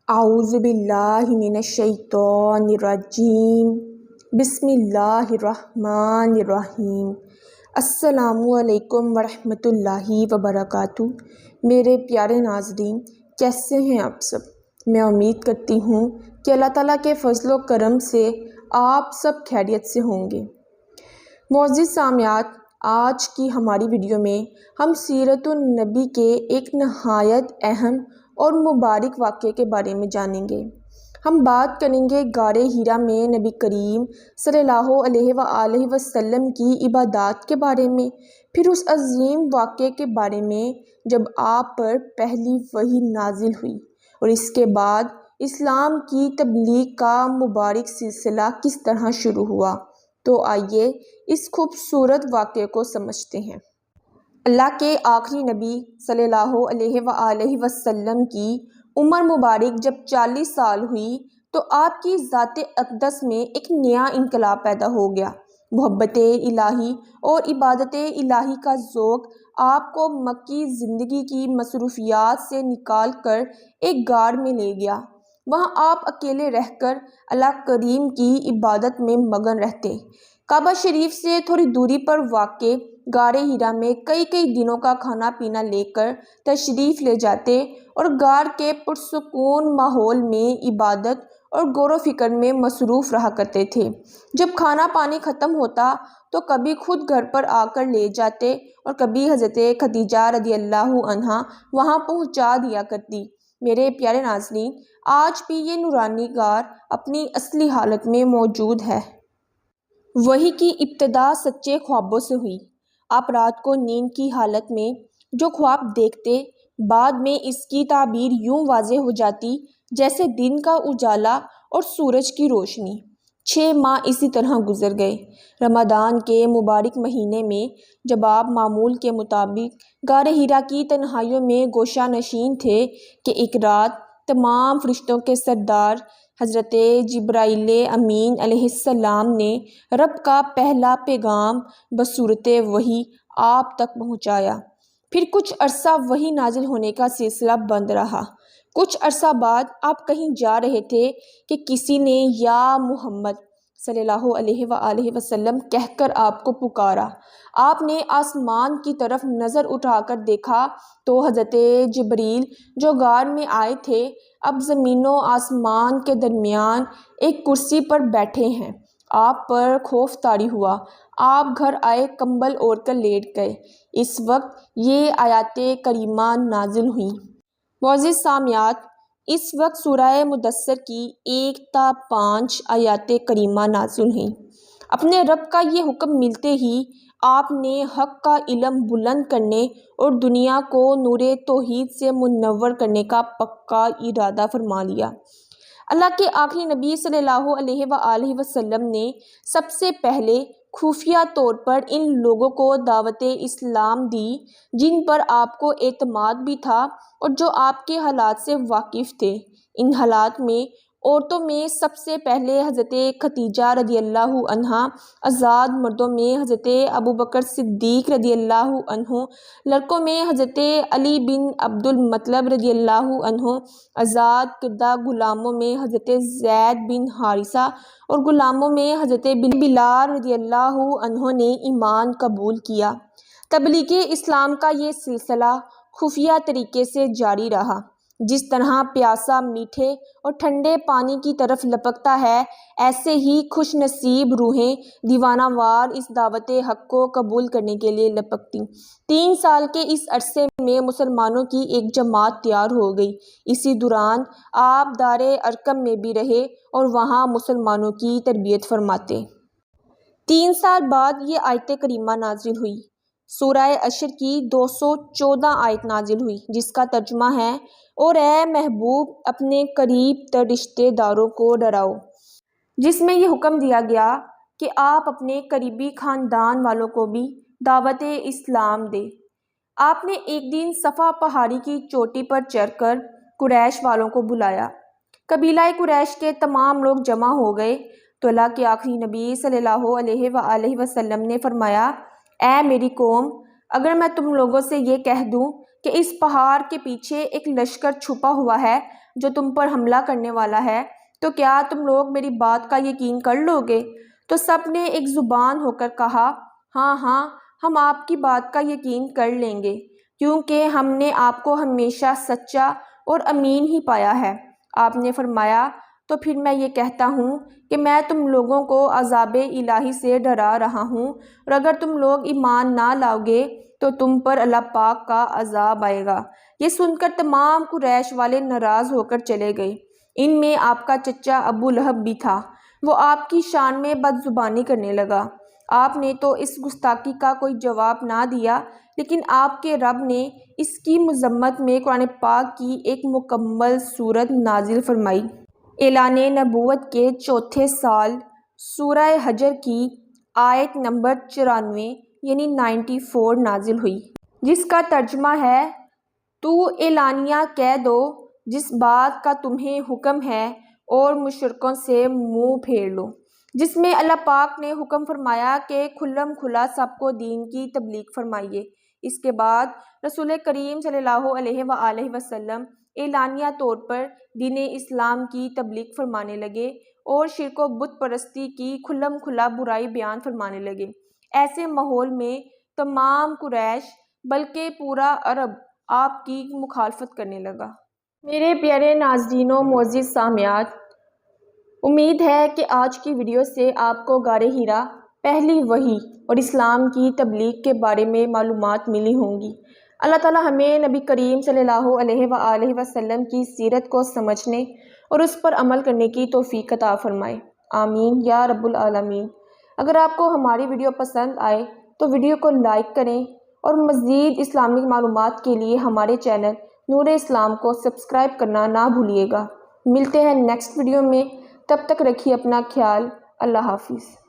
اعوذ باللہ من الشیطان الرجیم بسم اللہ الرحمن الرحیم۔ السلام علیکم ورحمۃ اللہ وبرکاتہ۔ میرے پیارے ناظرین، کیسے ہیں آپ سب؟ میں امید کرتی ہوں کہ اللہ تعالیٰ کے فضل و کرم سے آپ سب خیریت سے ہوں گے۔ معزز سامعات، آج کی ہماری ویڈیو میں ہم سیرت النبی کے ایک نہایت اہم اور مبارک واقعے کے بارے میں جانیں گے۔ ہم بات کریں گے غار حرا میں نبی کریم صلی اللہ علیہ وآلہ وسلم کی عبادات کے بارے میں، پھر اس عظیم واقعے کے بارے میں جب آپ پر پہلی وحی نازل ہوئی، اور اس کے بعد اسلام کی تبلیغ کا مبارک سلسلہ کس طرح شروع ہوا۔ تو آئیے اس خوبصورت واقعے کو سمجھتے ہیں۔ اللہ کے آخری نبی صلی اللہ علیہ وآلہ وسلم کی عمر مبارک جب 40 سال ہوئی تو آپ کی ذات اقدس میں ایک نیا انقلاب پیدا ہو گیا۔ محبت الہی اور عبادت الہی کا ذوق آپ کو مکی زندگی کی مصروفیات سے نکال کر ایک غار میں لے گیا۔ وہاں آپ اکیلے رہ کر اللہ کریم کی عبادت میں مگن رہتے۔ کعبہ شریف سے تھوڑی دوری پر واقع غار حرا میں کئی دنوں کا کھانا پینا لے کر تشریف لے جاتے اور غار کے پرسکون ماحول میں عبادت اور غور و فکر میں مصروف رہا کرتے تھے۔ جب کھانا پانی ختم ہوتا تو کبھی خود گھر پر آ کر لے جاتے اور کبھی حضرت خدیجہ رضی اللہ عنہا وہاں پہنچا دیا کرتی۔ میرے پیارے ناظرین، آج بھی یہ نورانی غار اپنی اصلی حالت میں موجود ہے۔ وحی کی ابتدا سچے خوابوں سے ہوئی۔ آپ رات کو نیند کی حالت میں جو خواب دیکھتے، بعد میں اس کی تعبیر یوں واضح ہو جاتی جیسے دن کا اجالا اور سورج کی روشنی۔ 6 ماہ اسی طرح گزر گئے۔ رمضان کے مبارک مہینے میں جب آپ معمول کے مطابق غار حرا کی تنہائیوں میں گوشہ نشین تھے کہ ایک رات تمام فرشتوں کے سردار حضرت جبرائیل امین علیہ السلام نے رب کا پہلا پیغام بصورت وحی آپ تک پہنچایا۔ پھر کچھ عرصہ وحی نازل ہونے کا سلسلہ بند رہا۔ کچھ عرصہ بعد آپ کہیں جا رہے تھے کہ کسی نے یا محمد صلی اللہ علیہ وآلہ وسلم کہہ کر آپ کو پکارا۔ آپ نے آسمان کی طرف نظر اٹھا کر دیکھا تو حضرت جبریل جو غار میں آئے تھے اب زمین و آسمان کے درمیان ایک کرسی پر بیٹھے ہیں۔ آپ پر خوف طاری ہوا۔ آپ گھر آئے، کمبل اوڑھ کر لیٹ گئے۔ اس وقت یہ آیات کریمہ نازل ہوئیں۔ معزز سامعات، اس وقت سورہ مدثر کی 1 تا 5 آیات کریمہ نازل ہوئیں۔ اپنے رب کا یہ حکم ملتے ہی آپ نے حق کا علم بلند کرنے اور دنیا کو نور توحید سے منور کرنے کا پکا ارادہ فرما لیا۔ اللہ کے آخری نبی صلی اللہ علیہ وآلہ وسلم نے سب سے پہلے خفیہ طور پر ان لوگوں کو دعوت اسلام دی جن پر آپ کو اعتماد بھی تھا اور جو آپ کے حالات سے واقف تھے۔ ان حالات میں عورتوں میں سب سے پہلے حضرت خدیجہ رضی اللہ عنہا، آزاد مردوں میں حضرت ابوبکر صدیق رضی اللہ عنہ، لڑکوں میں حضرت علی بن عبد المطلب رضی اللہ عنہ، آزاد کردہ غلاموں میں حضرت زید بن حارثہ اور غلاموں میں حضرت بلال رضی اللہ عنہ نے ایمان قبول کیا۔ تبلیغ اسلام کا یہ سلسلہ خفیہ طریقے سے جاری رہا۔ جس طرح پیاسا میٹھے اور ٹھنڈے پانی کی طرف لپکتا ہے، ایسے ہی خوش نصیب روحیں دیوانہ وار اس دعوت حق کو قبول کرنے کے لیے لپکتی۔ 3 سال کے اس عرصے میں مسلمانوں کی ایک جماعت تیار ہو گئی۔ اسی دوران آپ دار ارقم میں بھی رہے اور وہاں مسلمانوں کی تربیت فرماتے۔ 3 سال بعد یہ آیت کریمہ نازل ہوئی۔ سورہ حشر کی 214 آیت نازل ہوئی، جس کا ترجمہ ہے، اور اے محبوب اپنے قریب تر رشتے داروں کو ڈراؤ، جس میں یہ حکم دیا گیا کہ آپ اپنے قریبی خاندان والوں کو بھی دعوت اسلام دیں۔ آپ نے ایک دن صفا پہاڑی کی چوٹی پر چڑھ کر قریش والوں کو بلایا۔ قبیلہ قریش کے تمام لوگ جمع ہو گئے تو اللہ کے آخری نبی صلی اللہ علیہ وآلہ وسلم نے فرمایا، اے میری قوم، اگر میں تم لوگوں سے یہ کہہ دوں کہ اس پہاڑ کے پیچھے ایک لشکر چھپا ہوا ہے، جو تم پر حملہ کرنے والا ہے، تو کیا تم لوگ میری بات کا یقین کر لو گے؟ تو سب نے ایک زبان ہو کر کہا، ہاں ہاں، ہم آپ کی بات کا یقین کر لیں گے، کیونکہ ہم نے آپ کو ہمیشہ سچا اور امین ہی پایا ہے۔ آپ نے فرمایا، تو پھر میں یہ کہتا ہوں کہ میں تم لوگوں کو عذاب الہی سے ڈرا رہا ہوں، اور اگر تم لوگ ایمان نہ لاؤ گے تو تم پر اللہ پاک کا عذاب آئے گا۔ یہ سن کر تمام قریش والے ناراض ہو کر چلے گئے۔ ان میں آپ کا چچا ابو لہب بھی تھا۔ وہ آپ کی شان میں بد زبانی کرنے لگا۔ آپ نے تو اس گستاخی کا کوئی جواب نہ دیا، لیکن آپ کے رب نے اس کی مذمت میں قرآن پاک کی ایک مکمل سورت نازل فرمائی۔ اعلان نبوت کے چوتھے سال سورہ حجر کی آیت نمبر 94 یعنی 94 نازل ہوئی، جس کا ترجمہ ہے، تو اعلانیہ کہہ دو جس بات کا تمہیں حکم ہے اور مشرکوں سے منہ پھیر لو، جس میں اللہ پاک نے حکم فرمایا کہ کھلم کھلا سب کو دین کی تبلیغ فرمائیے۔ اس کے بعد رسول کریم صلی اللہ علیہ وآلہ وسلم اعلانیہ طور پر دین اسلام کی تبلیغ فرمانے لگے اور شرک و بت پرستی کی کھلم کھلا برائی بیان فرمانے لگے۔ ایسے ماحول میں تمام قریش بلکہ پورا عرب آپ کی مخالفت کرنے لگا۔ میرے پیارے ناظرین و معزز سامعات، امید ہے کہ آج کی ویڈیو سے آپ کو غار حرا، پہلی وحی اور اسلام کی تبلیغ کے بارے میں معلومات ملی ہوں گی۔ اللہ تعالی ہمیں نبی کریم صلی اللہ علیہ وآلہ وسلم کی سیرت کو سمجھنے اور اس پر عمل کرنے کی توفیق عطا فرمائے، آمین یا رب العالمین۔ اگر آپ کو ہماری ویڈیو پسند آئے تو ویڈیو کو لائک کریں اور مزید اسلامک معلومات کے لیے ہمارے چینل نور اسلام کو سبسکرائب کرنا نہ بھولیے گا۔ ملتے ہیں نیکسٹ ویڈیو میں، تب تک رکھیے اپنا خیال۔ اللہ حافظ۔